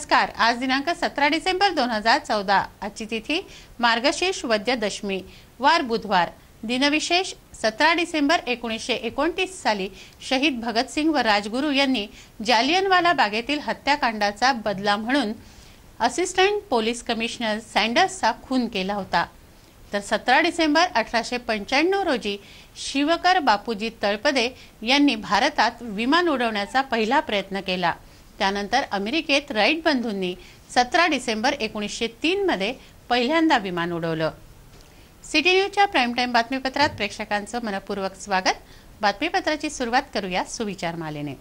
नमस्कार। आज दिनांक 17 डिसेंबर 2014। आजची तिथी मार्गशीर्ष वद्य दशमी, वार बुधवार। दिनविशेष 17 डिसेंबर 1929 साली शहीद भगतसिंग व राजगुरू यांनी जालियनवाला बागेतील हत्याकांडाचा बदला म्हणून असिस्टंट पोलीस कमिशनर सँडर्सचा खून केला होता। तर 17 डिसेंबर 1895 रोजी शिवकर बापूजी तळपदे यांनी भारतात विमान उडवण्याचा पहिला प्रयत्न केला। त्यानंतर अमेरिकेत राईट बंधूंनी 17 डिसेंबर 1903 मध्ये पहिल्यांदा विमान उडवलं। सिटी न्यूजच्या प्राइम टाइम बातमीपत्रात प्रेक्षकांचं मनपूर्वक स्वागत। बातमीपत्राची सुरुवात करूया सुविचार मालेने।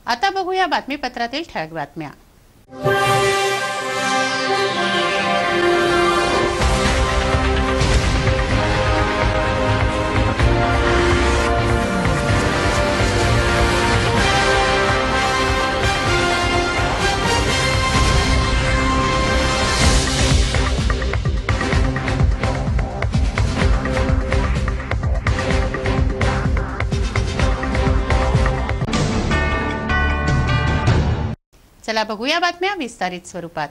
आता बघूया बातमीपत्रातील ठळक बातम्या। चला बघूया बातम्या विस्तारित स्वरूपात।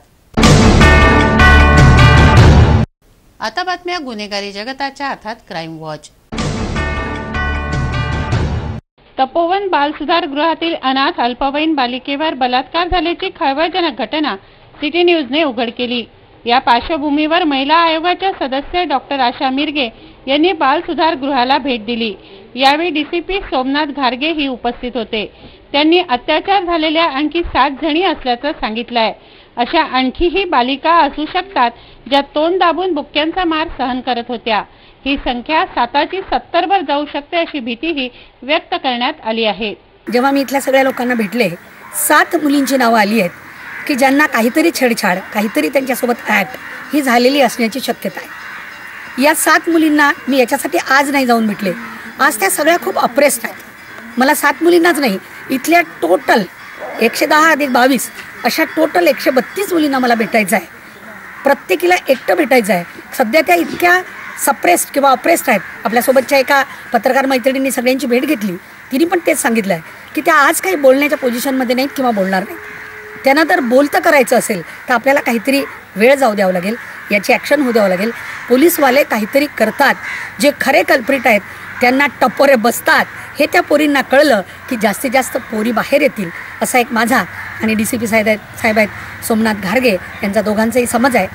आता बातम्या गुन्हेगारी जगताच्या हातात। Crime watch. तपोवन बाल सुधार गृहातील अनाथ अल्पवयीन बालिकेवर बलात्कार झाल्याची खळबळजनक घटना सिटी न्यूजने उघड केली। या पार्श्वभूमीवर महिला आयोगाच्या सदस्य डॉक्टर आशा मिरगे यांनी बाल सुधार गृहाला भेट दिली। यावेळी डीसीपी सोमनाथ घारगे ही उपस्थित होते। त्यांनी अत्याचार झालेल्या आणखी 7 जणी असल्याचं सांगितलंय। अशा आणखीही बालिका असू शकतात ज्या तोंड दाबून बुक्क्यांचा मार सहन करत होत्या। ही संख्या 7ची 70 वर जाऊ शकते अशी भीतीही व्यक्त करण्यात आली आहे। जेव्हा मी इथल्या सगळ्या लोकांना भेटले, 7 मुलींची नावं आली आहेत की ज्यांना काहीतरी छेडछाड, काहीतरी त्यांच्यासोबत ॲक्ट ही झालेली असण्याची शक्यता आहे। या 7 मुलींना मी याच्यासाठी आज नाही जाऊन भेटले। आज त्या सगळ्या खूप अप्रेस्ड आहेत। मला 7 मुलींनाच नाही, इथल्या टोटल 110 अधिक 22 अशा टोटल 132 मुलींना मला भेटायचं आहे। प्रत्येकीला एकटं भेटायचं आहे। सध्या त्या इतक्या सप्रेस्ड किंवा अप्रेस्ड आहेत। आपल्यासोबतच्या एका पत्रकार मैत्रिणींनी सगळ्यांची भेट घेतली, तिने पण तेच सांगितलं आहे की त्या आज काही बोलण्याच्या पोझिशनमध्ये नाहीत किंवा बोलणार नाहीत। त्यांना जर बोलतं करायचं असेल तर आपल्याला काहीतरी वेळ जाऊ द्यावं लागेल, याची ॲक्शन होऊ द्यावं लागेल। पोलीसवाले काहीतरी करतात, जे खरे कल्प्रिट आहेत त्यांना टपोरे बसतात। हे त्या पोरींना कळलं की जास्तीत जास्त पोरी बाहेर येतील, असा एक माझा आणि डीसीपी साहेब आहेत सोमनाथ घारगे यांचा दोघांचाही समज आहे।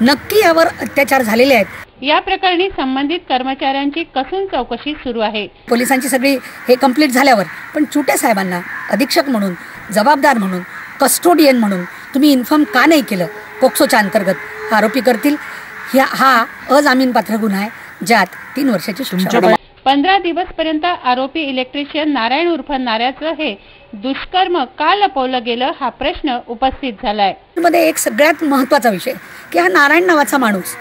नक्की यावर अत्याचार झालेले आहेत। या प्रकरणी संबंधित कर्मचाऱ्यांची कसून चौकशी सुरू आहे। पोलिसांची सगळी हे कंप्लीट झाल्यावर पण चुटे साहेबांना अधीक्षक म्हणून, जबाबदार म्हणून, कस्टोडियन म्हणून तुम्ही इन्फॉर्म का नाही केलं? पोक्सोच्या अंतर्गत आरोपी करतील। हा अजामीनपात्र गुन्हा आहे, ज्यात 3 वर्षाची शिक्षा। 15 दिवसपर्यंत आरोपी इलेक्ट्रिशियन नारायण उर्फ नाऱ्याचं हे दुष्कर्म का लपवलं गेलं हा प्रश्न उपस्थित झालाय। मध्ये एक सगळ्यात महत्त्वाचा विषय की हा नारायण नावाचा माणूस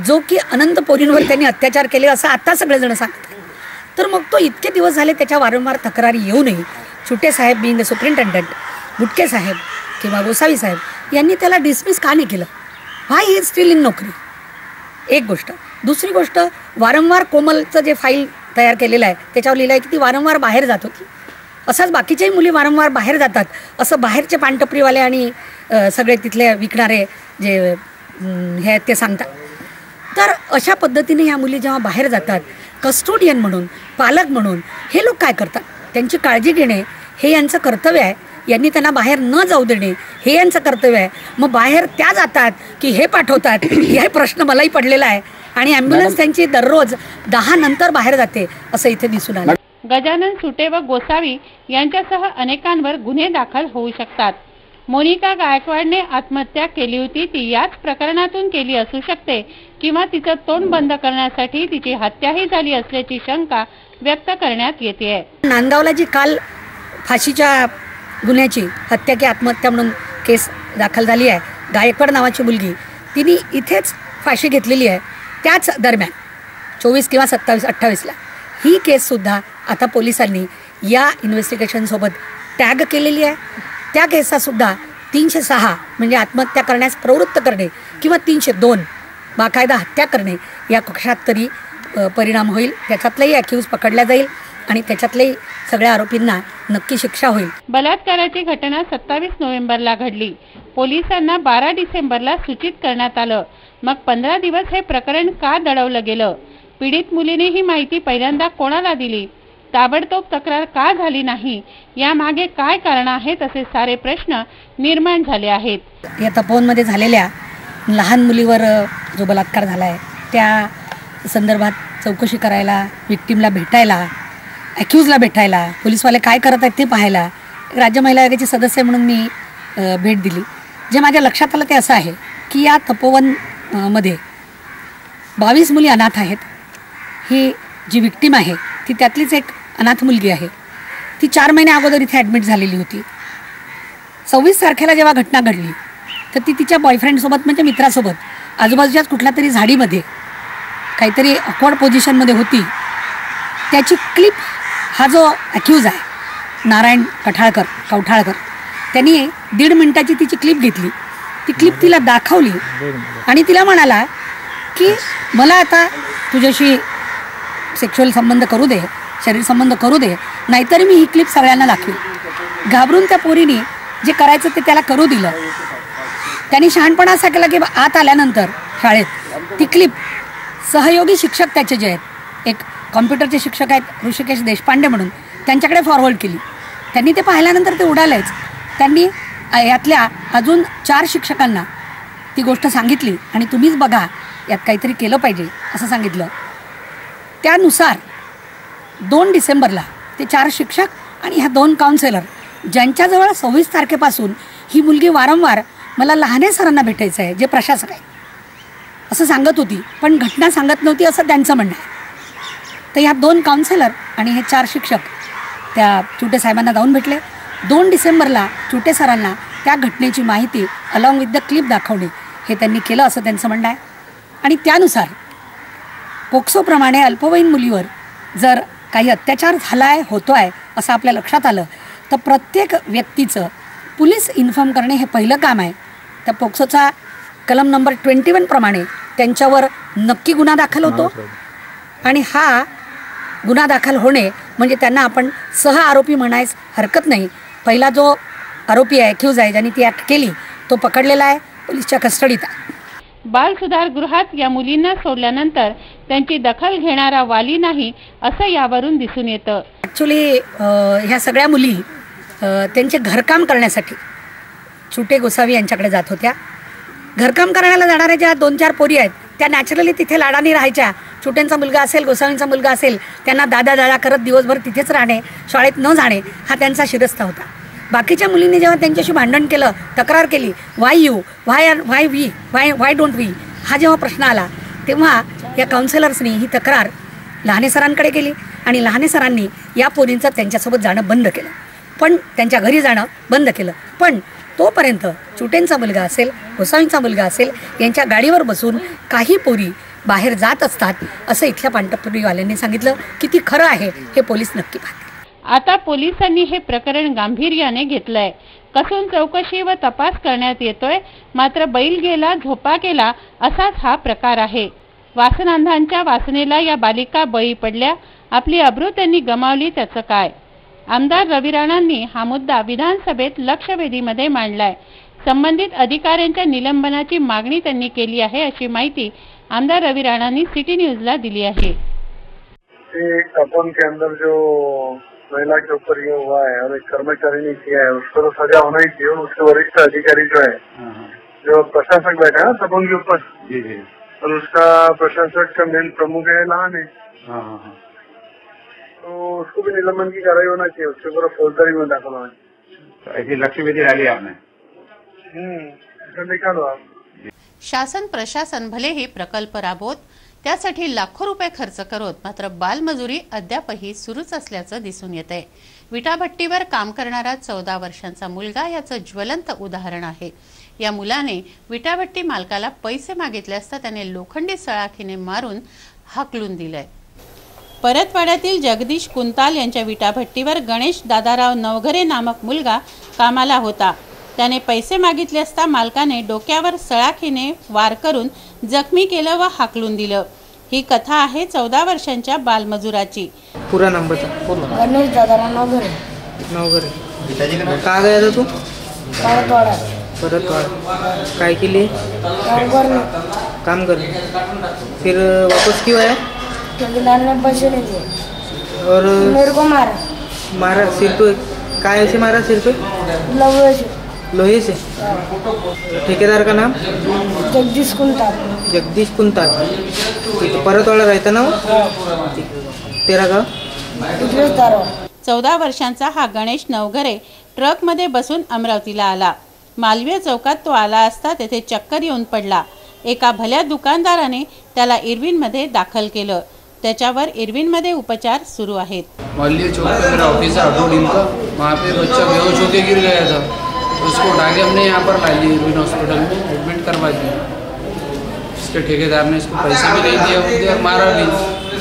जो की अनंत पोरींवर त्यांनी अत्याचार केले असं आता सगळेजण सांगतात, तर मग तो इतके दिवस झाले त्याच्या वारंवार तक्रारी येऊनही चुटे साहेब बिंग सुप्रिंटेंडंट, बुटके साहेब किंवा गोसावी साहेब यांनी त्याला डिसमिस का नाही केलं? Why he is still in नोकरी? एक गोष्ट। दुसरी गोष्ट, वारंवार कोमलचं जे फाईल तयार केलेलं आहे त्याच्यावर लिहिलं आहे की ती वारंवार बाहेर जात होती। असंच बाकीच्याही मुली वारंवार बाहेर जातात असं बाहेरचे पानटपरीवाले आणि सगळे तिथले विकणारे जे हे आहेत ते सांगतात। तर अशा पद्धतीने ह्या मुली जेव्हा बाहेर जातात, कस्टोडियन म्हणून, पालक म्हणून हे लोक काय करतात? त्यांची काळजी घेणे हे यांचं कर्तव्य आहे। यांनी त्यांना बाहेर न जाऊ देणे हे यांचं कर्तव्य आहे। मग बाहेर त्या जातात की हे पाठवतात, हे प्रश्न मलाही पडलेला आहे। आणि ॲम्ब्युलन्स त्यांची दररोज 10 नंतर बाहेर जाते असं इथे दिसून आलं। गजानन सुटे व गोसावी यांच्यासह अनेकांवर गुन्हे दाखल होऊ शकतात। मोनिका गायकवाडने आत्महत्या केली होती, ती याच प्रकरणातून केली असू शकते किंवा तिचं तोंड बंद करण्यासाठी तिची हत्याही झाली असल्याची शंका व्यक्त करण्यात येते। नांदगावला जी काल फाशीच्या गुन्ह्याची हत्या की आत्महत्या म्हणून केस दाखल झाली आहे, गायकवाड नावाची मुलगी तिने इथेच फाशी घेतलेली आहे। त्याच दरम्यान 24 किंवा 27-28ला ही केससुद्धा आता पोलिसांनी या इन्व्हेस्टिगेशनसोबत टॅग केलेली आहे। त्या केसचासुद्धा 306 म्हणजे आत्महत्या करण्यास प्रवृत्त करणे किंवा 302 बाकायदा हत्या करणे या कक्षात तरी परिणाम होईल. त्याच्यातलाही अॅक्यूज पकडला जाईल आणि त्याच्यातल्याही सगळ्या आरोपींना नक्की शिक्षा होईल. बलात्काराची घटना 27 नोव्हेंबरला घडली. पोलिसांना 12 डिसेंबरला सूचित करण्यात आलं. मग 15 दिवस हे प्रकरण का दडवलं गेलं? पीडित मुलीने ही माहिती पहिल्यांदा कोणाला दिली? ताबडतोब तक्रार का झाली नाही? यामागे काय कारण आहेत असे सारे प्रश्न निर्माण झाले आहेत. या तपोवनमध्ये झालेल्या लहान मुलीवर जो बलात्कार झाला आहे त्या संदर्भात चौकशी करायला, विक्टीमला भेटायला, ॲक्यूजला भेटायला, पोलीसवाले काय करत आहेत ते पाहायला राज्य महिला आयोगाचे सदस्य म्हणून मी भेट दिली. जे माझ्या लक्षात आलं ते असं आहे की या तपोवनमध्ये 22 मुली अनाथ आहेत. ही जी विक्टीम आहे ती त्यातलीच एक अनाथ मुलगी आहे. ती 4 महिने अगोदर इथे ॲडमिट झालेली होती. 26 तारखेला जेव्हा घटना घडली तर ती तिच्या बॉयफ्रेंडसोबत म्हणजे मित्रासोबत आजूबाजूच्याच कुठल्या तरी झाडीमध्ये काहीतरी ऑकवर्ड पोझिशनमध्ये होती. त्याची क्लिप हा जो ॲक्यूज आहे नारायण कवठाळकर त्यांनी 1.5 मिनिटाची तिची क्लिप घेतली. ती क्लिप तिला दाखवली आणि तिला म्हणाला की मला आता तुझ्याशी सेक्शुअल संबंध करू दे, शरीर संबंध करू दे, नाहीतरी मी ही क्लिप सगळ्यांना दाखवेल. घाबरून त्या पोरीने जे करायचं ते त्याला करू दिलं. त्यांनी शहाणपणा असा केला की आत आल्यानंतर शाळेत ती क्लिप सहयोगी शिक्षक त्याचे जे आहेत, एक कॉम्प्युटरचे शिक्षक आहेत ऋषिकेश देशपांडे म्हणून, त्यांच्याकडे फॉरवर्ड केली. त्यांनी ते पाहिल्यानंतर ते उडालेच. त्यांनी यातल्या अजून 4 शिक्षकांना ती गोष्ट सांगितली आणि तुम्हीच बघा यात काहीतरी केलं पाहिजे असं सांगितलं. त्यानुसार 2 डिसेंबरला ते 4 शिक्षक आणि ह्या 2 काउन्सिलर ज्यांच्याजवळ 26 तारखेपासून ही मुलगी वारंवार मला लहाने सरांना भेटायचं आहे, जे प्रशासक आहे, असं सांगत होती पण घटना सांगत नव्हती असं त्यांचं म्हणणं आहे. तर ह्या 2 काउन्सिलर आणि हे 4 शिक्षक त्या चुटे साहेबांना जाऊन भेटले. 2 डिसेंबरला चुटे सरांना त्या घटनेची माहिती अलॉंग विथ द क्लिप दाखवणे हे त्यांनी केलं असं त्यांचं म्हणणं आहे. आणि त्यानुसार पोक्सोप्रमाणे अल्पवयीन मुलीवर जर काही अत्याचार झाला आहे, होतो आहे असं आपल्या लक्षात आलं तर प्रत्येक व्यक्तीचं पोलीस इन्फॉर्म करणे हे पहिलं काम आहे. त्या पोक्सोचा कलम नंबर 21 प्रमाणे त्यांच्यावर नक्की गुन्हा दाखल होतो आणि हा गुन्हा दाखल होणे म्हणजे त्यांना आपण सह आरोपी म्हणायस हरकत नाही. पहिला जो आरोपी आहे, अॅक्यूज आहे, ज्यांनी ती ॲक्ट केली तो पकडलेला आहे, पोलीसच्या कस्टडीत आहे. बाल सुधार गृहात या मुलींना सोडल्यानंतर त्यांची दखल घेणारा वाली नाही असं यावरून दिसून येतं. ॲक्च्युली ह्या सगळ्या मुली त्यांचे घरकाम करण्यासाठी चुटे गोसावी यांच्याकडे जात होत्या. घरकाम करायला जाणाऱ्या ज्या 2-4 पोरी आहेत त्या नॅचरली तिथे लाडाने राहायच्या. चुटेंचा मुलगा असेल, गोसावींचा मुलगा असेल, त्यांना दादा करत दिवसभर तिथेच राहणे, शाळेत न जाणे हा त्यांचा शिरस्ता होता. बाकीच्या मुलींनी जेव्हा त्यांच्याशी भांडण केलं, तक्रार केली, वाय डोंट वी हा जेव्हा प्रश्न आला तेव्हा या काउन्सिलर्सनी ही तक्रार लहाने सरांकडे केली आणि लहाने सरांनी या पोरींचं त्यांच्यासोबत जाणं बंद केलं, पण त्यांच्या घरी जाणं बंद केलं. पण तोपर्यंत चुटेंचा मुलगा असेल, गोसावींचा मुलगा असेल, यांच्या गाडीवर बसून काही पोरी बाहेर जात असतात असं इथल्या पांढरपुरीवाल्यांनी सांगितलं. किती खरं आहे हे पोलीस नक्की पाहतील. आता पोलिसांनी हे प्रकरण गांभीर्याने घेतलंय. कसून चौकशी व तपास करण्यात येतोय. मात्र बैल गेला झोपा केला असाच हा प्रकार आहे. वासनांधांच्या वासनेला या बालिका बळी पडल्या. आपली अब्रू त्यांनी गमावली त्याचं काय? आमदार रवी राणांनी हा मुद्दा विधानसभेत लक्षवेधीमध्ये मांडलाय. संबंधित अधिकाऱ्यांच्या निलंबनाची मागणी त्यांनी केली आहे अशी माहिती आमदार रवी राणांनी सिटी न्यूजला दिली आहे. तपोवन के अंदर जो महिला के ऊपर ये हुआ है और एक कर्मचारी ने किया है उसको तो सजा होना ही चाहिए. उसके वरिष्ठ अधिकारी जो है, जो प्रशासक बैठा है ना तपोवन के ऊपर, और उसका प्रशासक का मेन प्रमुख है लहाने, तो उसको भी निलंबन की कार्रवाई होना चाहिए. उसके ऊपर फौजदारी में दाखिल होना चाहिए. ऐसी लक्ष्यवेधी डाली आपने? निकालो आप. शासन प्रशासन भलेही प्रकल्प राबवत, त्यासाठी लाखो रुपये खर्च करत, मात्र बालमजुरी अद्यापही सुरूच असल्याचं दिसून येतंय. विटाभट्टीवर काम करणारा 14 वर्षांचा मुलगा याचं ज्वलंत उदाहरण आहे. या मुलाने विटाभट्टी मालकाला पैसे मागितले असता त्याने लोखंडी सळाखीने मारून हाकलून दिलंय. परतवाड्यातील जगदीश कुंताल यांच्या विटाभट्टीवर गणेश दादाराव नवघरे नामक मुलगा कामाला होता. त्याने पैसे मागितले असता मालकाने डोक्यावर सळाखीने वार करून जखमी केलं व हाकलून दिलं। ही कथा आहे 14 वर्षांच्या बालमजुराची। पूरा नाम बता। गणेश दादा नवघरे। कहाँ गया था तू? परतवाड़ा। परतवाड़ा काय के लिए? काम कर। फिर वापस क्यों आया? क्योंकि लाल ने पैसे नहीं दिए और मेरे को मारा सिर पे। काय से मारा सिर पे? लोहे से। ठेकेदार का नाम? जगदीश कुंताल। जगदीश कुंताल। ठीक है, परतवाड़ा रहता ना वो? तेरा गाँव? 14 वर्षांचा हा गणेश नवघरे ट्रकमध्ये बसून अमरावतीला आला। मालवीय चौकात तो आला असता तेथे चक्कर येऊन पडला। एका भल्या दुकानदाराने त्याला इरविनमध्ये दाखल केलं। त्याच्यावर इरविनमध्ये उपचार सुरू आहेत। मालवीय चौक पे मेरा ऑफिस है ऑटो डील का, वहाँ पे बच्चा बेहोश होकर गिर गया था, उसको उठा के हमने यहाँ पर ला लिया इरविन हॉस्पिटल में एडमिट करवा दिया। इसके ठेकेदार ने इसको पैसे भी नहीं दिया और मारा भी।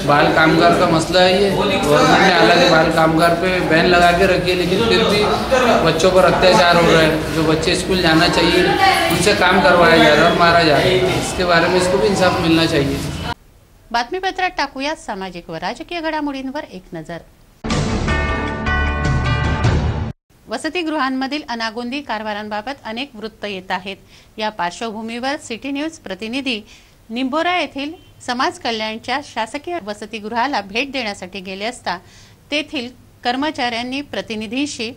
बाल कामगार का मसला है ये। गवर्नमेंट ने हालांकि बाल कामगार पे बैन लगा के रखी है, लेकिन फिर भी बच्चों पर अत्याचार हो रहा है। जो बच्चे स्कूल जाना चाहिए उनसे काम करवाया जा रहा है और मारा जा रहा है। इसके बारे में इसको भी इंसाफ मिलना चाहिए। बातमीपत्रात टाकूया सामाजिक व राजकीय घडामोडींवर एक नजर। वसतिगृहांमधील अनागोंदी कारभारांबाबत अनेक वृत्त येत आहेत। या पार्श्वभूमीवर सिटी न्यूज प्रतिनिधी निंबोरा येथील समाज कल्याणच्या शासकीय वसतिगृहाला भेट देण्यासाठी गेले असता तेथील कर्मचाऱ्यांनी प्रतिनिधींशी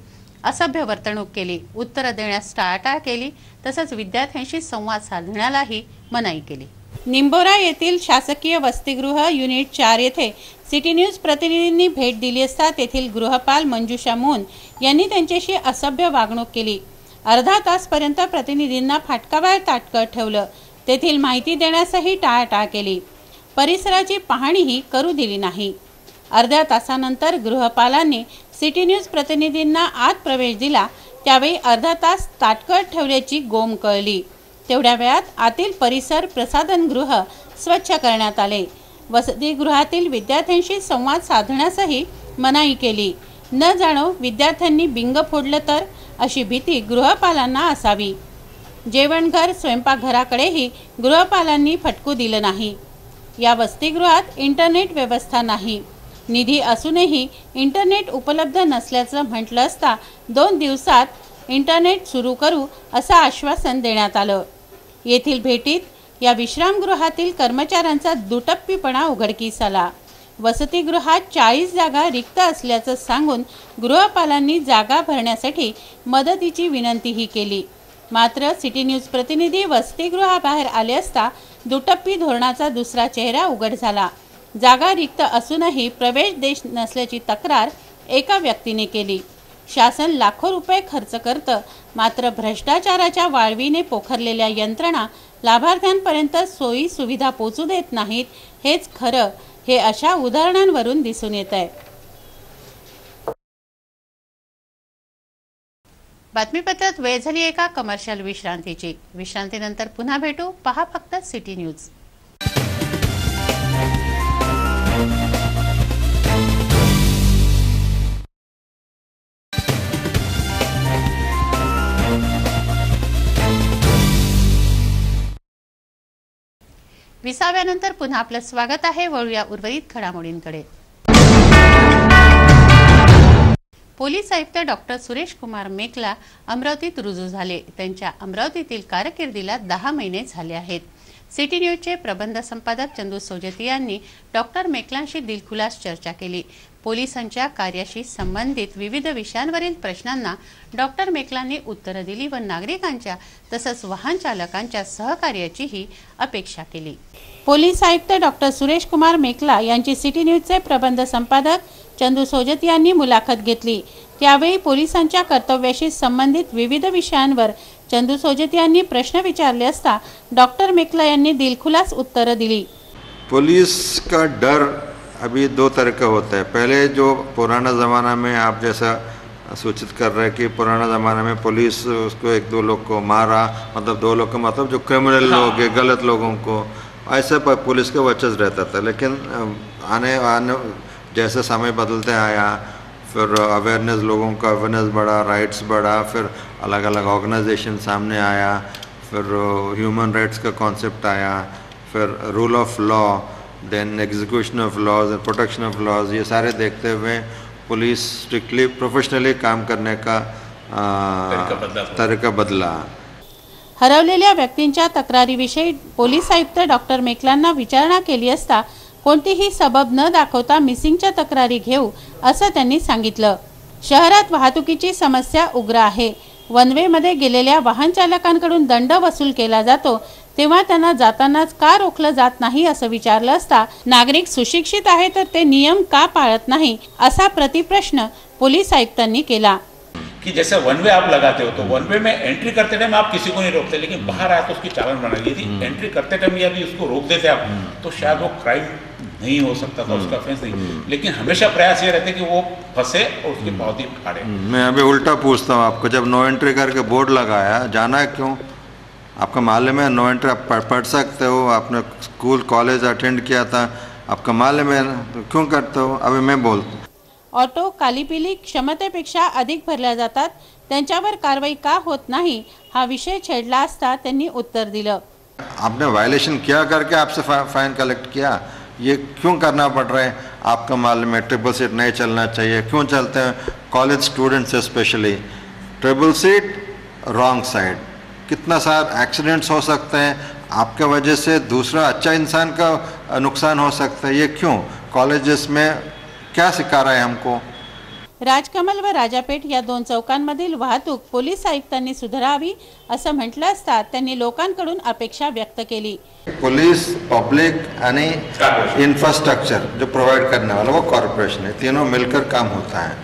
असभ्य वर्तणूक केली, उत्तर देण्यास टाळाटाळ केली, तसंच विद्यार्थ्यांशी संवाद साधण्यालाही मनाई केली। निंबोरा येथील शासकीय वसतिगृह युनिट 4 येथे सिटी न्यूज प्रतिनिधींनी भेट दिली असता तेथील गृहपाल मंजुषा मोहन यांनी त्यांच्याशी असभ्य वागणूक केली। अर्धा तासपर्यंत प्रतिनिधींना फाटकाबाहेर ताटकळत ठेवलं। तेथील माहिती देण्यासही टाळाटाळ केली। परिसराची पाहणीही करू दिली नाही। अर्ध्या तासानंतर गृहपालांनी सिटी न्यूज प्रतिनिधींना आत प्रवेश दिला। त्यावेळी अर्धा तास ताटकळत ठेवल्याची गोम कळली। तेवढ्या वेळात आतील परिसर प्रसाधनगृह स्वच्छ करण्यात आले। वसतिगृहातील विद्यार्थ्यांशी संवाद साधण्यासही मनाई केली। न जाणो विद्यार्थ्यांनी बिंग फोडलं तर अशी भीती गृहपालांना असावी। जेवणघर स्वयंपाकघराकडेही गृहपालांनी फटकू दिलं नाही। या वसतिगृहात इंटरनेट व्यवस्था नाही। निधी असूनही इंटरनेट उपलब्ध नसल्याचं म्हटलं असता 2 दिवसात इंटरनेट सुरू करू असं आश्वासन देण्यात आलं। येथील भेटीत या विश्रामगृहातील कर्मचाऱ्यांचा दुटप्पीपणा उघडकीस आला। वसतिगृहात 40 जागा रिक्त असल्याचं सांगून गृहपालांनी जागा भरण्यासाठी मदतीची विनंतीही केली। मात्र सिटी न्यूज प्रतिनिधी वसतिगृहाबाहेर आले असता दुटप्पी धोरणाचा दुसरा चेहरा उघड झाला। जागा रिक्त असूनही प्रवेश देत नसल्याची तक्रार एका व्यक्तीने केली। शासन लाखो रुपये खर्च करतं, मात्र भ्रष्टाचाराच्या वाळवीने पोखरलेल्या यंत्रणा लाभार्थ्यांपर्यंत सोयी सुविधा पोहोचू देत नाहीत। हेच खरं हे अशा उदाहरणांवरून दिसून येत आहे। बातमीपत्रात वेळ झाली एका कमर्शियल विश्रांतीची। विश्रांतीनंतर पुन्हा भेटू। पहा फक्त सिटी न्यूज। विसाव्यानंतर पुन्हा आपलं स्वागत आहे। वळूया उर्वरित घडामोडींकडे। पोलीस आयुक्त डॉक्टर सुरेश कुमार मेकला अमरावतीत रुजू झाले। त्यांच्या अमरावतीतील कारकिर्दीला 10 महिने झाले आहेत। सिटी न्यूजचे प्रबंध संपादक चंदू सोजती यांनी डॉक्टर मेकलांशी दिलखुलास चर्चा केली। पोलिसांच्या कार्याशी संबंधित विविध विषयांवरील प्रश्नांना डॉक्टर मेकलांनी उत्तरे दिली व नागरिकांच्या तसंच वाहन चालकांच्या सहकार्याचीही अपेक्षा केली। पोलीस आयुक्त डॉक्टर सुरेश कुमार मेकला यांची सिटी न्यूजचे प्रबंध संपादक चंदू सोजती यांनी मुलाखत घेतली। त्यावेळी पोलिसांच्या कर्तव्याशी संबंधित विविध विषयांवर चंदू सोजती यांनी प्रश्न विचारले असता डॉक्टर मेकला यांनी दिलखुलास उत्तरे दिली। पुलिस का डर अभी 2 तरह का होता है। पहले जो पुराना ज़माना में आप जैसा सूचित कर रहे हैं कि पुराना ज़माना में पुलिस उसको 1-2 लोग को मारा, मतलब 2 लोग का मतलब जो क्रिमिनल लोग हैं, गलत लोगों को, ऐसा पुलिस का वर्चस्व रहता था। लेकिन आने जैसे समय बदलते आया, फिर अवेयरनेस, लोगों का अवेयरनेस बढ़ा, राइट्स बढ़ा, फिर अलग अलग ऑर्गेनाइजेशन सामने आया, फिर ह्यूमन राइट्स का कॉन्सेप्ट आया, फिर rule of law, then execution of laws and protection of laws. ये सारे देखते हुए पुलिस स्ट्रिक्टली प्रोफेशनली काम करने का तरीका बदला। हरवलेल्या व्यक्तींच्या तक्रारीविषयी पोलीस आयुक्त डॉक्टर मेकलांना विचारणा केली असता कोणतीही सबब न दाखवता मिसिंगच्या तक्रारी घेऊ असं त्यांनी सांगितलं। शहरात वाहतुकीची समस्या उग्र आहे। वन वे मध्ये गेलेल्या वाहन चालकांकडून दंड वसूल केला जातो, तेव्हा त्यांना जातानाच का रोखलं जात नाही असं विचारलं असता नागरिक सुशिक्षित आहे तर ते नियम का पाळत नाही असा प्रतिप्रश्न पोलीस आयुक्तांनी केला। कि जैसे वन वे आप लगाते हो तो वन वे में एंट्री करते टाइम आप किसी को नहीं रोकते, लेकिन बाहर आया तो उसकी चालान बना ली थी। एंट्री करते टाइम यदि उसको रोक देते आप तो शायद वो क्राइम नहीं हो सकता था, उसका ऑफेंस नहीं। लेकिन हमेशा प्रयास ये रहते कि वो फंसे और उसकी पावती फाड़े। मैं अभी उल्टा पूछता हूँ आपको, जब नो एंट्री करके बोर्ड लगाया, जाना है क्यों? आपका माले में नो एंट्री आप पढ़ सकते हो, आपने स्कूल कॉलेज अटेंड किया था, आपका माले में तो क्यों करते हो? अभी मैं बोलता। ऑटो कालीपिली क्षमतेपेक्षा अधिक भरल्या जातात, त्यांच्यावर कारवाई का होत नाही हा विषय छेडला असता त्यांनी उत्तर दिलं। आपने वायलेशन किया करके आपसे फाइन कलेक्ट किया, ये क्यों करना पड़ रहा है? आपका माल में ट्रिपल सीट नहीं चलना चाहिए, क्यों चलते हैं? College students specially triple seat wrong side, कितना सारा एक्सीडेंट्स हो सकते हैं, आपके वजह से दूसरा अच्छा इंसान का नुकसान हो सकता है। ये क्यों? कॉलेजेस में क्या सिखा रहा है हमको? राजकमल व राजापेठ या दोन चौकांमधील वाहतूक पोलीस आयुक्तांनी सुधारावी असं म्हटलं असता त्यांनी लोकांकडून अपेक्षा व्यक्त केली। पुलिस, पब्लिक आणि इंफ्रास्ट्रक्चर जो प्रोवाइड करने वाला वो कॉर्पोरेशन है, तीनों मिलकर काम होता है।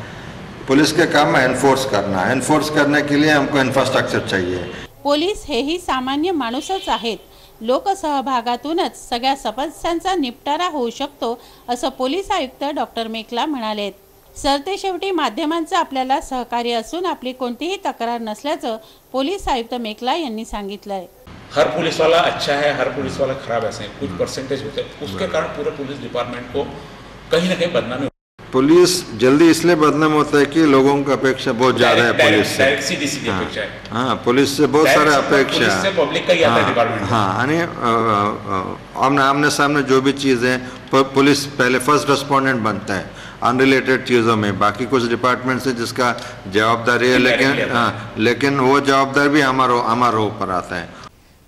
पुलिस के काम है एनफोर्स करना, एनफोर्स करने के लिए हमको इंफ्रास्ट्रक्चर चाहिए। पोलीस हेही सामान्य माणूसच आहेत, लोकसहभागातूनच सगळ्या समस्यांचा निपटारा होऊ शकतो असं पोलीस आयुक्त डॉक्टर मेकला म्हणाले। सरतेशेवटी माध्यमांचं आपल्याला सहकार्य असून आपली कोणतीही तक्रार नसल्याचं पोलीस आयुक्त मेकला यांनी सांगितलंय। हर पुलिस वाला अच्छा है, हर पुलिस वाला खराब, ऐसे कुछ परसेंटेज होते हैं, उसके कारण पूरे पुलिस डिपार्टमेंट को कहीं ना कहीं बदनामी। पुलिस जल्दी इसलिए बदनाम होता है कि लोगों की अपेक्षा बहुत ज्यादा है पुलिस से। सीधी अपेक्षा है। हाँ, पुलिस से बहुत सारे अपेक्षा है, पब्लिक का ही आता है डिपार्टमेंट। हाँ, आमने सामने जो भी चीज़ है पुलिस पहले फर्स्ट रेस्पोंडेंट बनता है अनरिलेटेड चीज़ों में। बाकी कुछ डिपार्टमेंट से जिसका जवाबदारी है, लेकिन वो जवाबदारी भी हमारा ऊपर आता है।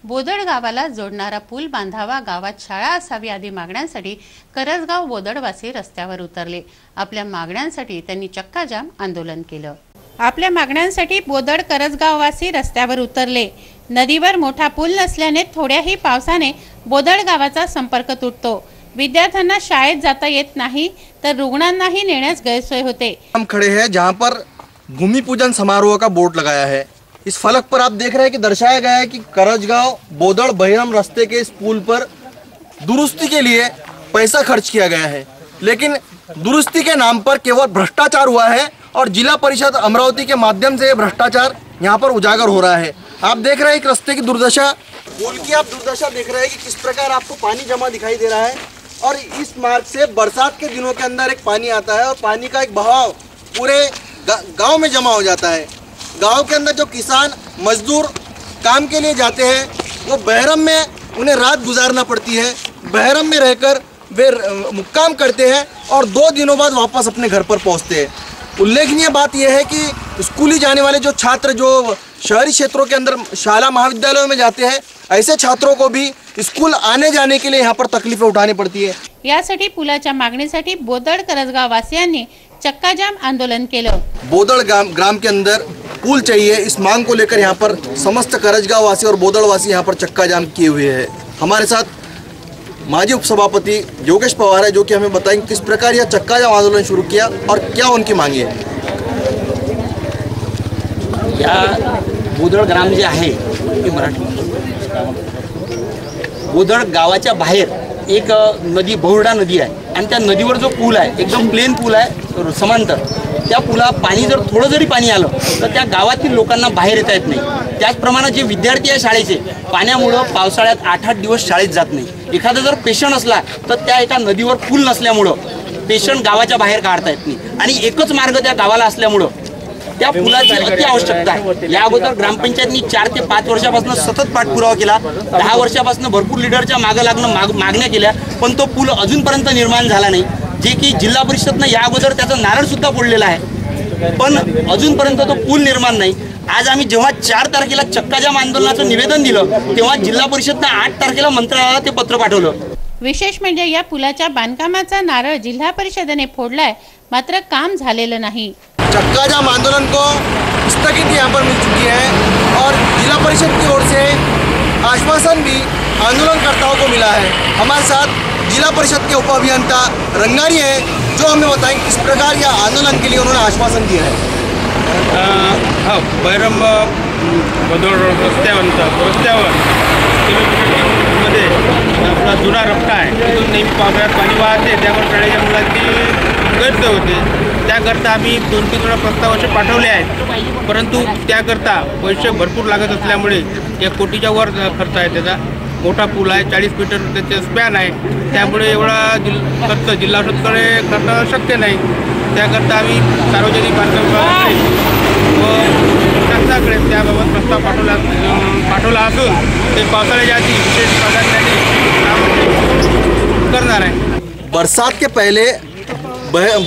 बोदड गावाला जोडणारा पूल बांधावा, गावात शाळा असावी आदी मागण्यांसाठी करजगाव बोदडवासी रस्त्यावर उतरले। आपल्या मागण्यांसाठी त्यांनी चक्काजाम आंदोलन केलं। आपल्या मागण्यांसाठी बोदड करजगाववासी रस्त्यावर उतरले। नदीवर मोठा पूल नसल्याने थोड्याही पावसाने बोदड गावाचा संपर्क तुटतो। विद्यार्थ्यांना शाळेत जाता येत नाही तर रुग्णांनाही नेण्यास गैरसोय होते। हम खड़े हैं जहां पर भूमि पूजन समारोह का बोर्ड लगाया है। इस फलक पर आप देख रहे हैं कि दर्शाया गया है कि करजगांव बोदड़ बहिरम रास्ते के इस पुल पर दुरुस्ती के लिए पैसा खर्च किया गया है, लेकिन दुरुस्ती के नाम पर केवल भ्रष्टाचार हुआ है और जिला परिषद अमरावती के माध्यम से भ्रष्टाचार यहाँ पर उजागर हो रहा है। आप देख रहे हैं एक रास्ते की दुर्दशा, पुल की आप दुर्दशा देख रहे हैं कि किस प्रकार आपको पानी जमा दिखाई दे रहा है। और इस मार्ग से बरसात के दिनों के अंदर एक पानी आता है और पानी का एक बहाव पूरे गांव में जमा हो जाता है। गांव के अंदर जो किसान मजदूर काम के लिए जाते हैं वो बहरम में उन्हें रात गुजारना पड़ती है। बहरम में रहकर वे मुक्काम करते हैं और 2 दिनों बाद वापस अपने घर पर पहुंचते हैं। उल्लेखनीय बात यह है कि स्कूली जाने वाले जो छात्र जो शहरी क्षेत्रों के अंदर शाला महाविद्यालयों में जाते हैं, ऐसे छात्रों को भी स्कूल आने जाने के लिए यहाँ पर तकलीफें उठानी पड़ती है। यासाठी पुलाच्या मागणीसाठी बोदड करजगाव वासियांनी चक्काजाम आंदोलन केलं। बोदड़ ग्राम के अंदर पुल चाहिए, इस मांग को लेकर यहाँ पर समस्त करजगांव वासी और बोदड़ वासी यहाँ पर चक्का जाम किए हुए हैं। हमारे साथ माजी उपसभापति योगेश पवार है, जो कि हमें बताएंगे किस प्रकार यह चक्का जाम आंदोलन शुरू किया और क्या उनकी मांगी है। या बोदड़ ग्राम जे आहे ते मराठी बोदड़ गावाच्या बाहेर एक नदी बहुर्डा नदी आहे आणि त्या नदीवर जो पूल आहे एकदम प्लेन पूल आहे समांतर, त्या पुला पाणी जर थोडं जरी पाणी आलं तर त्या गावातील लोकांना बाहेर येता येत नाही। त्याचप्रमाणे जे विद्यार्थी आहे शाळेचे पाण्यामुळं पावसाळ्यात 8-8 दिवस शाळेत जात नाही। एखादा जर पेशंट असला तर त्या एका नदीवर पूल नसल्यामुळं पेशंट गावाच्या बाहेर काढता येत नाही आणि एकच मार्ग त्या गावाला असल्यामुळं त्या पुलाची अति आवश्यकता आहे. या अगोदर ग्रामपंचायतनी 4 ते 5 वर्षापासून सतत पाठपुरावा केला, 10 वर्षापासून भरपूर लीडरच्या मागं लागणं मागण्या केल्या, पण तो पूल अजूनपर्यंत निर्माण झाला नाही. जे की जिल्हा परिषदनं या अगोदर त्याचं नारळ सुद्धा फोडलेलं आहे, पण अजूनपर्यंत तो पूल निर्माण नाही. आज आम्ही जेव्हा 4 तारखेला चक्काजाम आंदोलनाचं निवेदन दिलं तेव्हा जिल्हा परिषदनं 8 तारखेला मंत्रालयाला ते पत्र पाठवलं. विशेष म्हणजे या पुलाच्या बांधकामाचा नारळ जिल्हा परिषदेने फोडलाय, मात्र काम झालेलं नाही. चक्का जाम आंदोलन को स्थगित यहाँ पर मिल चुकी है और जिला परिषद की ओर से आश्वासन भी आंदोलनकर्ताओं को मिला है. हमारे साथ जिला परिषद के उप अभियंता रंगारी है जो हमें बताएं किस प्रकार यह आंदोलन के लिए उन्होंने आश्वासन दिया है. हाँ, बैरम बदोड रस्त्यावर किलोमीटरमध्ये आपला जुना रस्ता आहे, तिथून नेहमी पावसाळ्यात पाणी वाहते, त्यामुळे शाळेच्या मुलांची गैरसोय होते. त्याकरता आम्ही 2-3 वेळा प्रस्ताव असे पाठवले आहेत, परंतु त्याकरता पैसे भरपूर लागत असल्यामुळे 1 कोटीच्या वर खर्च आहे. त्याचा मोठा पूल आहे, 40 मीटर त्याचे स्पॅन आहे, त्यामुळे एवढा खर्च जिल्हा परिषदकडे करणं शक्य नाही. त्याकरता आम्ही सार्वजनिक बांधकाम विभागाकडे व शासनाकडे त्याबाबत प्रस्ताव पाठवला असून ते पावसाळ्याच्या आधी विशेष प्राधान्याने काम करणार आहे. बरसात के पहले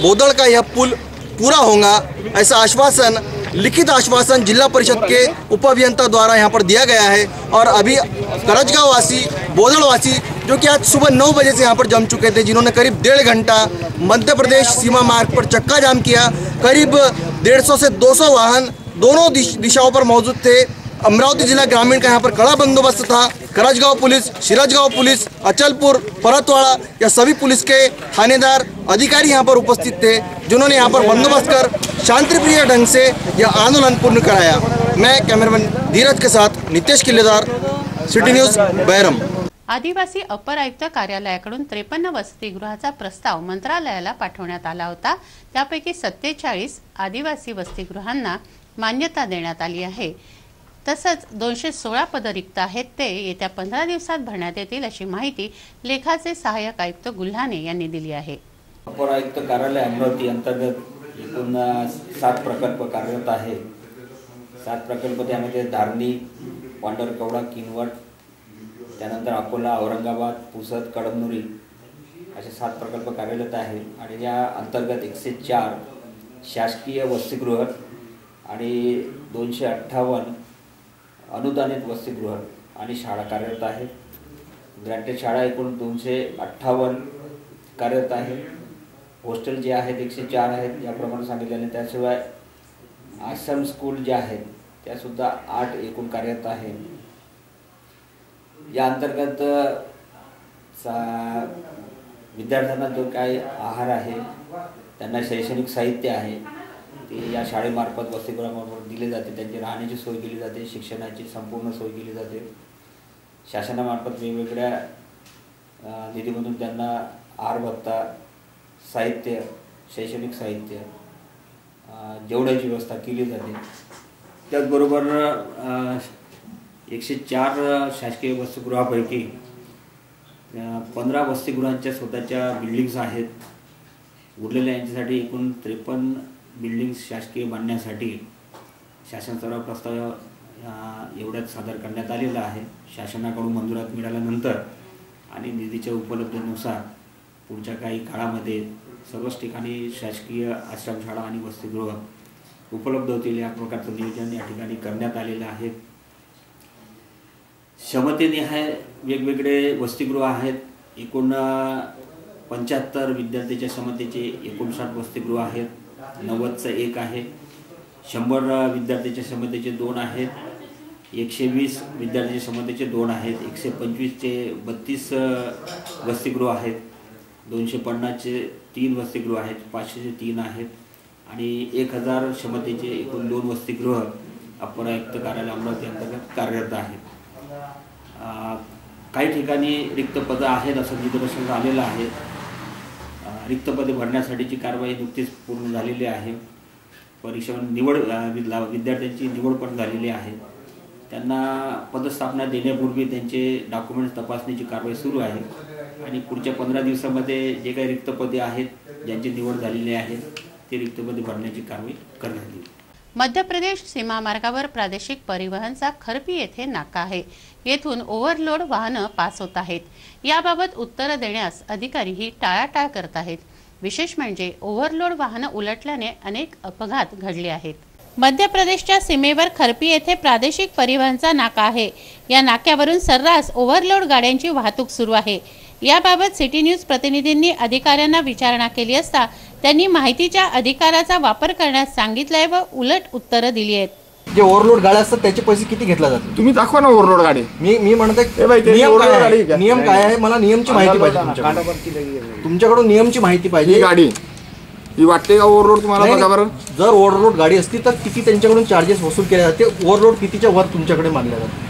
बोदड़ का यह पुल पूरा होगा ऐसा आश्वासन, लिखित आश्वासन जिला परिषद के उप अभियंता द्वारा यहाँ पर दिया गया है. और अभी करजगांव वासी, बोदड़ वासी जो कि आज सुबह 9 बजे से यहाँ पर जम चुके थे, जिन्होंने करीब 1.5 घंटा मध्य प्रदेश सीमा मार्ग पर चक्का जाम किया. करीब 150 से 200 वाहन दोनों दिशाओं पर मौजूद थे. अमरावती जिला ग्रामीण का यहाँ पर कड़ा बंदोबस्त था. करजगांव पुलिस, सिराजगांव पुलिस, अचलपुर, परतवाड़ा या सभी पुलिस के थानेदार अधिकारी यहाँ पर उपस्थित थे, जिन्होंने यहाँ पर बंदोबस्त कर शांतिप्रिय ढंग से यह आंदोलन पूर्ण कराया. मैं कैमरामैन धीरज के साथ नितेश किल्लेदार, सिटी न्यूज़, बैरम. आदिवासी अपर आयुक्त कार्यालयाकडून 53 वसतिगृहाचा प्रस्ताव मंत्रालयाला पाठवण्यात आला होता. त्यापैकी 47 आदिवासी वसतिगृहांना मान्यता देण्यात आली आहे. तसंच 216 पद रिक्त आहेत, ते येत्या 15 दिवसात भरण्यात येतील अशी माहिती लेखाचे सहाय्यक आयुक्त गुल्हाने यांनी दिली आहे. अपर आयुक्त कार्यालय अमरावती अंतर्गत एकूण 7 प्रकल्प कार्यरत आहे. 7 प्रकल्प त्यामध्ये धारणी, पांढरकवडा, किनवट, त्यानंतर अकोला, औरंगाबाद, पुसद, कडमनुरी असे 7 प्रकल्प कार्यरत आहे. आणि या अंतर्गत 104 शासकीय वसतिगृह आणि 258 अनुदानित वसतिगृह आणि शाळा कार्यरत आहेत. ग्रँटेड शाळा एकूण 258 कार्यरत आहे. हॉस्टेल जे आहेत 104 आहेत याप्रमाणे सांगितल्याने. त्याशिवाय आश्रम स्कूल जे आहेत त्यासुद्धा 8 एकूण कार्यरत आहे. या अंतर्गत विद्यार्थ्यांना जो काही आहार आहे, त्यांना शैक्षणिक साहित्य आहे ते या शाळेमार्फत वसतिगृहामार्फत दिले जाते. त्यांची राहण्याची सोय केली जाते, शिक्षणाची संपूर्ण सोय केली जाते. शासनामार्फत वेगवेगळ्या निधीमधून त्यांना आहार भत्ता, साहित्य, शैक्षणिक साहित्य, जेवणाची व्यवस्था केली जाते. त्याचबरोबर 104 शासकीय वसतिगृहापैकी 15 वसतिगृहांच्या स्वतःच्या बिल्डिंग्स आहेत. उरलेल्या यांच्यासाठी एकूण 53 बिल्डिंग्स शासकीय बांधण्यासाठी शासन स्तरावर प्रस्ताव एवढ्यात सादर करण्यात आलेला आहे. शासनाकडून मंजुरात मिळाल्यानंतर आणि निधीच्या उपलब्धतेनुसार पुढच्या काही काळामध्ये सर्वच ठिकाणी शासकीय आश्रमशाळा आणि वसतिगृह उपलब्ध होतील या प्रकारचं नियोजन या ठिकाणी करण्यात आलेलं आहे. क्षमतेनिहाय वेगवेगळे वसतिगृह आहेत. एकूण 75 विद्यार्थ्याच्या क्षमतेचे 59 वसतिगृह आहेत. 90चं 1 आहे. 100 विद्यार्थ्याच्या क्षमतेचे 2 आहेत. 120 विद्यार्थ्याच्या क्षमतेचे 2 आहेत. 125चे 32 वसतिगृह आहेत. 250चे 3 वसतिगृह आहेत. 500चे 3 आहेत. आणि 1000 क्षमतेचे एकूण 2 वसतिगृह अपर आयुक्त कार्यालय अमरावती अंतर्गत कार्यरत आहेत. काही ठिकाणी रिक्त पदं आहेत असं निदर्शन झालेलं आहे. रिक्त पदे भरण्यासाठीची कारवाई नुकतीच पूर्ण झालेली आहे. परीक्षा निवड विद्यार्थ्यांची निवड पण झालेली आहे. त्यांना पदस्थापना देण्यापूर्वी त्यांचे डॉक्युमेंट्स तपासणीची कारवाई सुरू आहे. आणि पुढच्या 15 दिवसामध्ये जे काही रिक्त पदे आहेत ज्यांची निवड झालेली आहे ते रिक्त पदे भरण्याची कारवाई करण्यात येईल. मध्य प्रदेश सीमा मार्गावर प्रादेशिक परिवहनचा खरपी येथे नाका आहे. येथून ओव्हरलोड वाहनं पास होत आहेत. याबाबत उत्तर देण्यास अधिकारीही टाळाटाळ करत आहेत. विशेष म्हणजे ओव्हरलोड वाहनं उलटल्याने अनेक अपघात घडले आहेत. मध्य प्रदेशच्या सीमेवर खरपी येथे प्रादेशिक परिवहनचा नाका आहे. या नाक्यावरून सर्रास ओव्हरलोड गाड्यांची वाहतूक सुरू आहे. याबाबत सिटी न्यूज प्रतिनिधींनी अधिकाऱ्यांना विचारणा केली असता त्यांनी माहितीच्या अधिकाराचा वापर करण्यास सांगितलंय व उलट उत्तरं दिली आहेत. जे ओव्हरलोड गाड्या असतात त्याचे पैसे किती घेतला जातो? तुम्ही दाखवा ना ओव्हरलोड गाडी. मी म्हणते नियम काय आहे, मला नियमची माहिती पाहिजे. तुमच्याकडून नियमची माहिती पाहिजे. गाडी ही वाटते का ओव्हरलोड तुम्हाला? बघा बरं, जर ओव्हरलोड गाडी असती तर किती त्यांच्याकडून चार्जेस वसूल केले जाते? ओव्हरलोड कितीच्या वर तुमच्याकडे मानल्या जाते?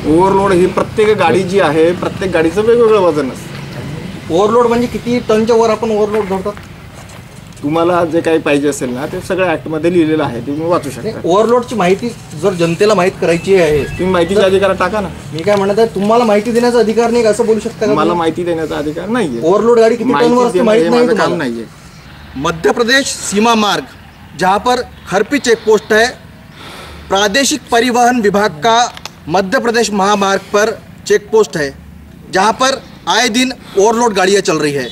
ओव्हरलोड ही प्रत्येक गाडी जी आहे प्रत्येक गाडीचं वेगवेगळं वजन असतं. ओव्हरलोड म्हणजे किती टनच्या वर आपण ओव्हरलोड धरतात? तुम्हाला जे काही पाहिजे असेल ना ते सगळं ऍक्टमध्ये लिहिलेलं आहे, तुम्ही वाचू शकता. ओव्हरलोडची माहिती जर जनतेला माहीत करायची आहे तुम्ही माहितीचा अधिकार टाका ना. मी काय म्हणत आहे, तुम्हाला माहिती देण्याचा अधिकार नाही असं बोलू शकता का? मला माहिती देण्याचा अधिकार नाहीये. ओव्हरलोड गाड़ी कितनी टन वर्ष माहित नहीं काम नहीं है. मध्य प्रदेश सीमा मार्ग जहाँ पर खरपी चेक पोस्ट है, प्रादेशिक परिवहन विभाग का मध्य प्रदेश महामार्ग पर चेक पोस्ट है, जहाँ पर आए दिन ओवरलोड गाड़ियाँ चल रही है.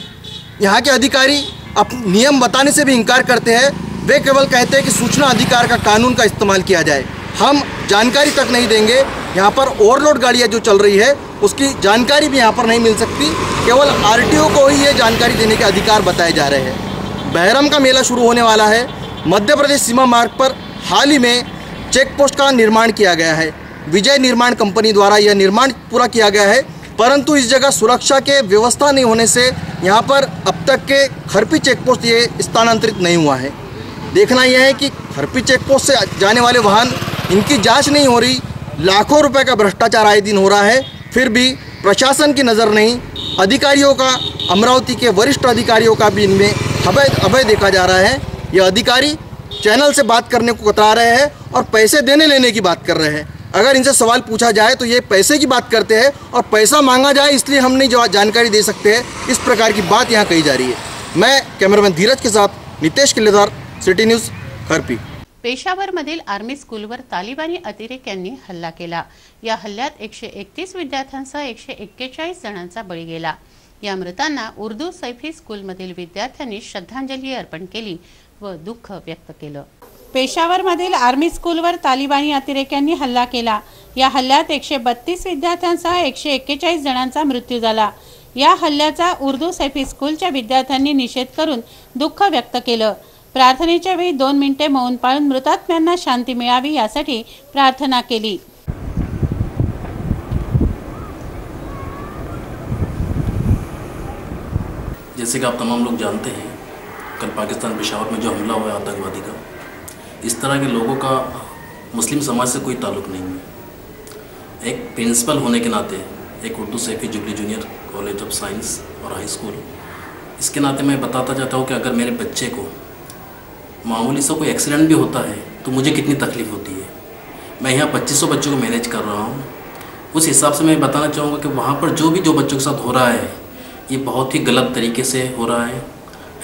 यहाँ के अधिकारी अब नियम बताने से भी इनकार करते हैं. वे केवल कहते हैं कि सूचना अधिकार का कानून का इस्तेमाल किया जाए. हम जानकारी तक नहीं देंगे. यहाँ पर ओवरलोड गाड़ियाँ जो चल रही है उसकी जानकारी भी यहाँ पर नहीं मिल सकती. केवल आरटीओ को ही ये जानकारी देने के अधिकार बताए जा रहे हैं. बहरम का मेला शुरू होने वाला है. मध्य प्रदेश सीमा मार्ग पर हाल ही में चेक पोस्ट का निर्माण किया गया है. विजय निर्माण कंपनी द्वारा यह निर्माण पूरा किया गया है, परंतु इस जगह सुरक्षा के व्यवस्था नहीं होने से यहाँ पर अब तक के खरपी चेक पोस्ट ये स्थानांतरित नहीं हुआ है. देखना यह है कि खरपी चेक पोस्ट से जाने वाले वाहन, इनकी जांच नहीं हो रही. लाखों रुपए का भ्रष्टाचार आए दिन हो रहा है, फिर भी प्रशासन की नज़र नहीं. अधिकारियों का, अमरावती के वरिष्ठ अधिकारियों का भी इनमें अभय देखा जा रहा है. ये अधिकारी चैनल से बात करने को कतरा रहे हैं और पैसे देने लेने की बात कर रहे हैं. अगर इनसे सवाल पूछा जाए तो ये पैसे की बात करते हैं और पैसा मांगा जाए इसलिए हम नहीं जानकारी दे सकते हैं. इस प्रकार की बात यहाँ कही जा रही है. मैं कैमरामैन धीरज के साथ नितेश किल्लेदार, सिटी न्यूज़, खरपी. पेशावरमधील आर्मी स्कूलवर तालिबानी अतिरेक्यांनी हल्ला केला. या हल्ल्यात 131 विद्यार्थ्यांसह 141 जणांचा बळी गेला. या मृतांना उर्दू सैफी स्कूलमधील विद्यार्थ्यांनी श्रद्धांजली अर्पण केली व दुःख व्यक्त केलं. पेशावरमधील आर्मी स्कूलवर तालिबानी अतिरेक्यांनी हल्ला केला. या हल्ल्यात 132 विद्यार्थ्यांसह 141 जणांचा मृत्यू झाला. या हल्ल्याचा उर्दू सैफी स्कूलच्या विद्यार्थ्यांनी निषेध करून दुःख व्यक्त केलं. प्रार्थनेच्या वेळी 2 मिनिटे मौन पाळून मृतात्म्यांना शांती मिळावी यासाठी प्रार्थना केली. जैसे कि आप तमाम लोग जानते हैं, कल पाकिस्तान पेशावर में जो हमला हुआ आतंकवादी का, इस तरह के लोगों का मुस्लिम समाज से कोई ताल्लुक़ नहीं है. एक प्रिंसिपल होने के नाते, एक Urdu Saifee jubilee junior college of science और हाई स्कूल, इसके नाते मैं बताता चाहता हूँ कि अगर मेरे बच्चे को मामूली सा कोई एक्सीडेंट भी होता है तो मुझे कितनी तकलीफ़ होती है. मैं यहाँ 2500 बच्चों को मैनेज कर रहा हूँ. उस हिसाब से मैं बताना चाहूँगा कि वहाँ पर जो बच्चों के साथ हो रहा है ये बहुत ही गलत तरीके से हो रहा है.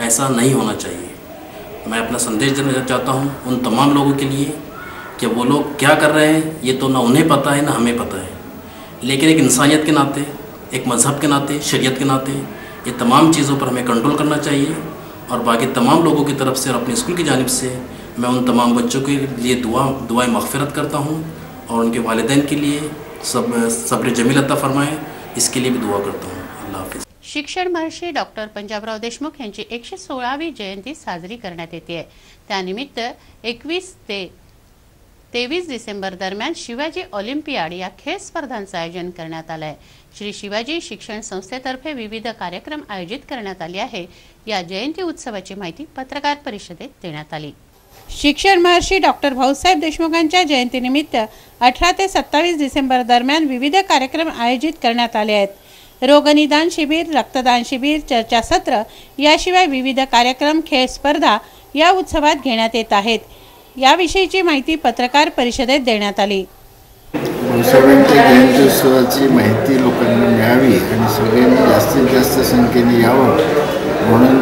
ऐसा नहीं होना चाहिए. मैं अपना संदेश देना चाहता हूँ उन तमाम लोगों के लिए कि वो लोग क्या कर रहे हैं ये तो ना उन्हें पता है ना हमें पता है, लेकिन एक इंसानियत के नाते, एक मज़हब के नाते, शरीयत के नाते ये तमाम चीज़ों पर हमें कंट्रोल करना चाहिए. और बाकी तमाम लोगों की तरफ से और अपने स्कूल की जानिब से मैं उन तमाम बच्चों के लिए दुआएं मग़फ़िरत करता हूँ और उनके वालिदैन के लिए सब्र जमील अता फरमाएं, इसके लिए भी दुआ करता हूँ. अल्लाह हाफ़िज़. शिक्षण महर्षी डॉक्टर पंजाबराव देशमुख यांची 116वी जयंती साजरी करण्यात येते. त्यानिमित्त 21 ते 23 डिसेंबर दरम्यान शिवाजी ऑलिम्पियाड या खेळ स्पर्धांचं आयोजन करण्यात आलं आहे. श्री शिवाजी शिक्षण संस्थेतर्फे विविध कार्यक्रम आयोजित करण्यात आले आहे. या जयंती उत्सवाची माहिती पत्रकार परिषदेत देण्यात आली. शिक्षण महर्षी डॉक्टर भाऊसाहेब देशमुखांच्या जयंतीनिमित्त 18 ते 27 डिसेंबर दरम्यान विविध कार्यक्रम आयोजित करण्यात आले आहेत. रोगनिदान शिबिर, रक्तदान शिबिर, चर्चासत्र याशिवाय विविध कार्यक्रम, खेळ स्पर्धा या उत्सवात घेण्यात येत आहेत. याविषयीची माहिती पत्रकार परिषदेत देण्यात आली. भाऊसाहेबांच्या जयंत्योत्सवाची माहिती लोकांना मिळावी आणि सगळ्यांनी जास्तीत जास्त संख्येने यावं म्हणून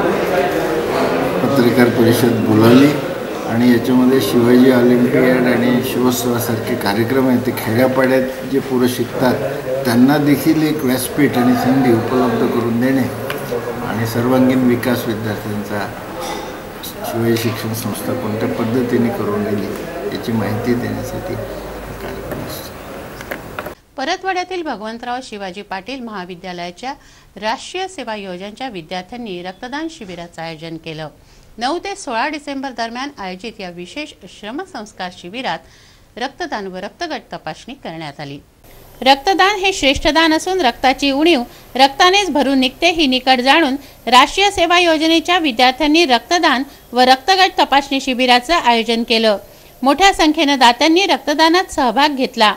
पत्रकार परिषद बोलावली आणि याच्यामध्ये शिवाजी ऑलिम्पियाड आणि शिवोत्सवासारखे कार्यक्रम आहेत ते खेड्यापाड्यात जे पोरं शिकतात त्यांना देखील एक व्यासपीठ आणि संधी उपलब्ध करून देणे आणि सर्वांगीण विकास विद्यार्थ्यांचा शिवाजी शिक्षण संस्था कोणत्या पद्धतीने करून राहिली याची माहिती देण्यासाठी कार्यक्रम असतो. परतवाड्यातील भगवंतराव शिवाजी पाटील महाविद्यालयाच्या राष्ट्रीय सेवा योजनेच्या विद्यार्थ्यांनी रक्तदान शिबिराचं आयोजन केलं. 9 ते 16 डिसेंबर दरम्यान आयोजित या विशेष श्रमसंस्कार शिबिरात रक्तदान व रक्तगट तपासणी करण्यात आली. रक्तदान हे श्रेष्ठ दान असून रक्ताची उणीव रक्तानेच भरून निघते ही निकट जाणून राष्ट्रीय सेवा योजनेच्या विद्यार्थ्यांनी रक्तदान व रक्तगट तपासणी शिबिराचं आयोजन केलं. मोठ्या संख्येनं दात्यांनी रक्तदानात सहभाग घेतला.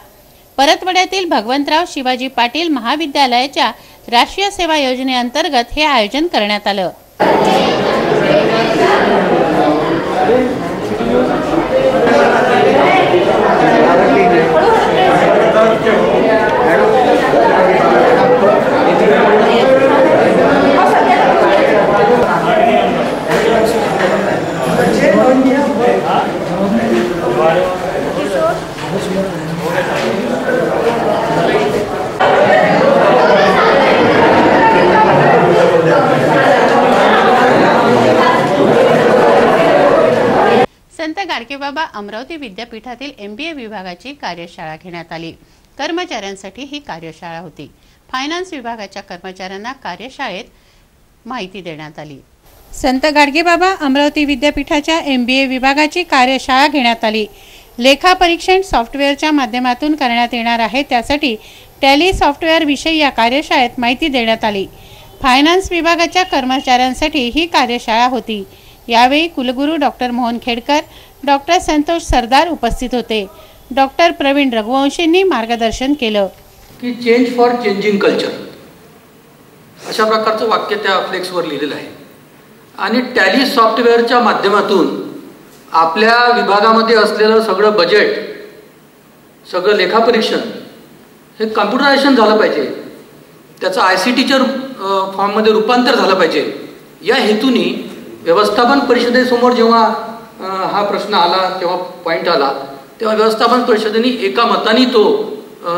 परतवाड्यातील भगवंतराव शिवाजी पाटील महाविद्यालयाच्या राष्ट्रीय सेवा योजनेअंतर्गत हे आयोजन करण्यात आलं. संत गाडगेबाबा अमरावती विद्यापीठातील MBA विभागाची कार्यशाळा घेण्यात आली. कर्मचाऱ्यांसाठी ही कार्यशाळा होती. फायनान्स विभागाच्या कर्मचाऱ्यांना कार्यशाळेत माहिती देण्यात आली. संत गाडगेबाबा अमरावती विद्यापीठाच्या MBA विभागाची कार्यशाळा घेण्यात आली. लेखा परीक्षण सॉफ्टवेअरच्या माध्यमातून करण्यात येणार आहे. त्यासाठी टॅली सॉफ्टवेअर विषयी या कार्यशाळेत माहिती देण्यात आली. फायनान्स विभागाच्या कर्मचाऱ्यांसाठी ही कार्यशाळा होती. यावेळी कुलगुरू डॉक्टर मोहन खेडकर, डॉक्टर संतोष सरदार उपस्थित होते. डॉक्टर प्रवीण रघुवंशींनी मार्गदर्शन केलं. की चेंज फॉर चेंजिंग कल्चर अशा प्रकारचं वाक्य त्या फ्लेक्सवर लिहिलेलं आहे. आणि टॅली सॉफ्टवेअरच्या माध्यमातून आपल्या विभागामध्ये असलेलं सगळं बजेट, सगळं लेखापरीक्षण हे कम्प्युटरायझेशन झालं पाहिजे. त्याचं ICTच्या फॉर्ममध्ये रूपांतर झालं पाहिजे. या हेतूने व्यवस्थापन परिषदेसमोर जेव्हा हा प्रश्न आला, तेव्हा पॉईंट आला, तेव्हा व्यवस्थापन परिषदेने एका मताने तो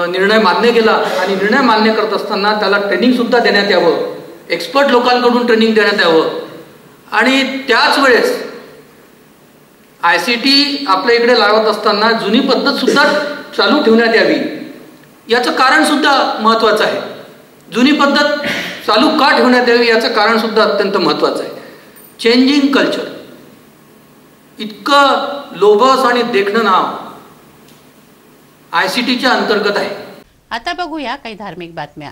निर्णय मान्य केला. आणि निर्णय मान्य करत असताना त्याला ट्रेनिंगसुद्धा देण्यात यावं, एक्सपर्ट लोकांकडून ट्रेनिंग देण्यात यावं. आणि त्याच वेळेस ICT आपल्या इकडे लावत असताना जुनी पद्धतसुद्धा चालू ठेवण्यात यावी. याचं कारणसुद्धा महत्त्वाचं आहे. जुनी पद्धत चालू का ठेवण्यात यावी याचं कारणसुद्धा अत्यंत महत्त्वाचं आहे. चेंजिंग कल्चर इतकं लोभस आणि देखणं नाव ICTच्या अंतर्गत आहे. आता बघूया काही धार्मिक बातम्या.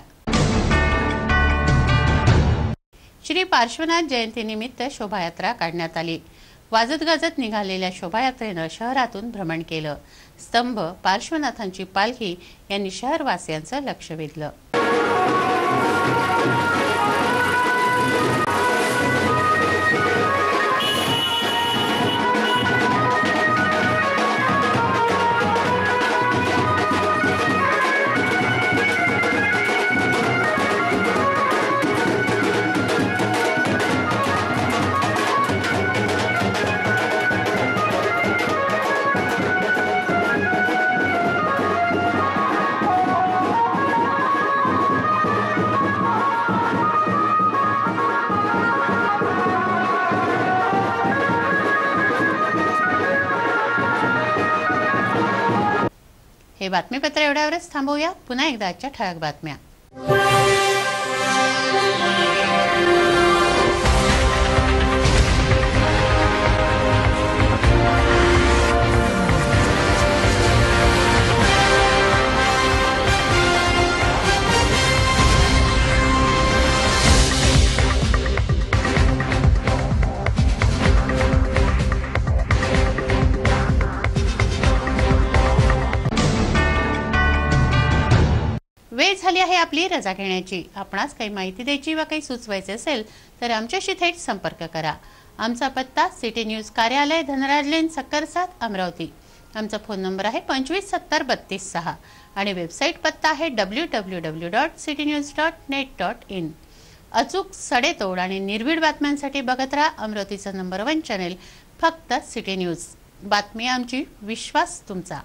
श्री पार्श्वनाथ जयंतीनिमित्त शोभायात्रा काढण्यात आली. वाजत गाजत निघालेल्या शोभायात्रेनं शहरातून भ्रमण केलं. स्तंभ, पार्श्वनाथांची पालखी यांनी शहरवासियांचं लक्ष वेधलं. हे बातमीपत्र एवढ्यावरच थांबवूया. पुन्हा एकदा आजच्या ठळक बातम्या. वेळ झाली आहे आपली रजा घेण्याची. आपणास काही माहिती द्यायची व काही सुचवायचे असेल तर आमच्याशी थेट संपर्क करा. आमचा पत्ता सिटी न्यूज कार्यालय, धनराज लेन, सक्कर 7, अमरावती. आमचा फोन नंबर आहे 25703236 आणि वेबसाईट पत्ता आहे www.citynews.net.in. अचूक सडेतोड आणि निर्भीड बातम्यांसाठी बघत राहा अमरावतीचा नंबर 1 चॅनेल फक्त सिटी न्यूज। बातमी आमची, विश्वास तुमचा।